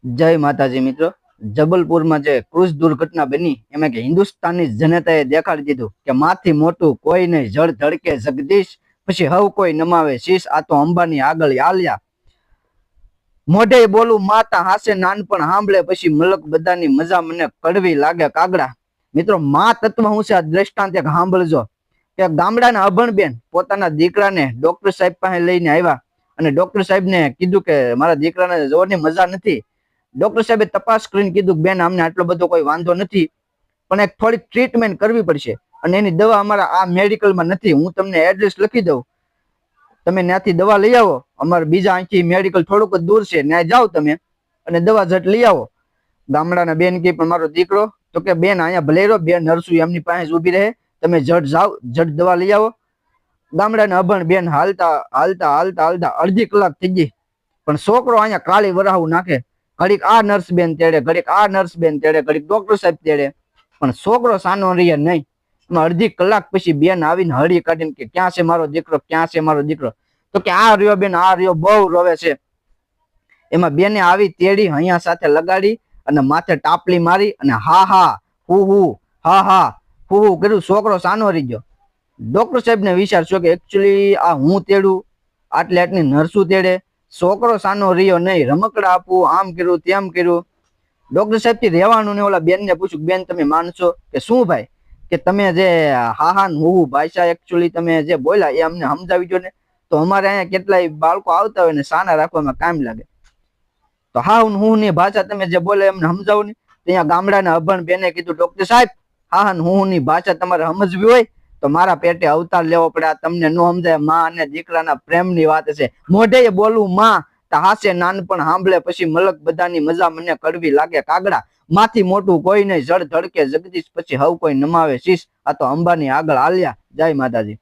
જય માતાજી મિત્રો। જબલપુરમાં જે ક્રૂઝ દુર્ઘટના બની એમાં કે હિન્દુસ્તાનની જનતાએ દેખાડી દીધું કે માથી મોટું કોઈ નહીં, જળ ધડકે જગદીશ, પછી હવ કોઈ નમાવે શીશ, આ તો અંબાની આગળ આલ્યા। મોઢે બોલું માતા હાસે નાનપણ સાંભળે, પછી મલક બધાની મજા મને કડવી લાગે કાગડા। મિત્રો, મા તત્વ હું છે આ દ્રષ્ટાંત એક સાંભળજો કે ગામડાના અભણ બેન પોતાના દીકરાને ડોક્ટર સાહેબ પાસે લઈને આવ્યા અને ડોક્ટર સાહેબને કીધું કે મારા દીકરાને જોવાની મજા નથી। ડોક્ટર સાહેબે તપાસ કરીને કીધું બેન અમને આટલો બધો કોઈ વાંધો નથી, પણ એક થોડીક ટ્રીટમેન્ટ કરવી પડશે અને એની દવા અમારા આ મેડિકલમાં નથી, હું તમને એડ્રેસ લખી દઉં, તમે ત્યાંથી દવા લઈ આવો, અમારે બીજા અહીંથી મેડિકલ થોડુંક જ દૂર છે, ત્યાં જાઓ તમે અને દવા ઝટ લઈ આવો। ગામડાના બેન કે પણ મારો દીકરો, તો કે બેન અહીંયા ભલે રહ્યો, બે નર્સુ એમની પાસે જ ઊભી રહે, તમે ઝટ જાઓ, ઝટ દવા લઈ આવો। ગામડાના અભણ બેન હાલતા હાલતા હાલતા હાલતા અડધી કલાક થઈ ગઈ, પણ છોકરો અહીંયા કાળી વરાહું નાખે, ઘડીક આ નર્સ બેન તેડે, ઘડીક આ નર્સ બેન તેડે, ઘડીક ડોક્ટર સાહેબ તેડે, પણ છોકરો સાનો રહે નહીં। અડધી કલાક પછી બેન આવીને હળી કાઢીને કે ક્યાં છે મારો દીકરો, ક્યાં છે મારો દીકરો? તો કે આ રહ્યો બેન, આ રહ્યો, બહુ રોવે છે। એમાં બેને આવી તેડી હૈયા સાથે લગાડી અને માથે ટાપલી મારી અને હા હા હું હું હા હા હું હું કર્યું, છોકરો સાનો રહી ગયો। ડોક્ટર સાહેબ ને વિચારશો કે એકચ્યુઅલી આ હું તેડું, આટલી આટલી નર્સું તેડે, છોકરો સાનો રહ્યો નહીં, રમકડા આપવું, આમ કર્યું તેમ કર્યું। ડોક્ટર સાહેબ થી રહેવાનું ને ઓલા બેન ને પૂછ્યું, બેન તમે માનશો કે શું ભાઈ, કે તમે જે હા હા હું ભાષા એકચ્યુઅલી તમે જે બોલ્યા એ અમને સમજાવી દો ને, તો અમારે અહીંયા કેટલાય બાળકો આવતા હોય ને સાના રાખવામાં કામ લાગે, તો હા હું ની ભાષા તમે જે બોલે એમને સમજાવું ને। ત્યાં ગામડાના અભણ બેને કીધું, ડોક્ટર સાહેબ હા હું ની ભાષા તમારે સમજવી હોય તો મારા પેટે અવતાર લેવો પડે, આ તમને ન સમજાય, માં અને દીકરાના પ્રેમની વાત છે, મોઢે બોલવું માં હાસે નાનપણ સાંભળે, પછી મલક બધાની મજા મને કડવી લાગે કાગડા, માથી મોટું કોઈ નહીં, જળ ધડકે જગદીશ, પછી હવ કોઈ નમાવે શીશ, આ તો અંબાની આગળ આલ્યા। જય માતાજી।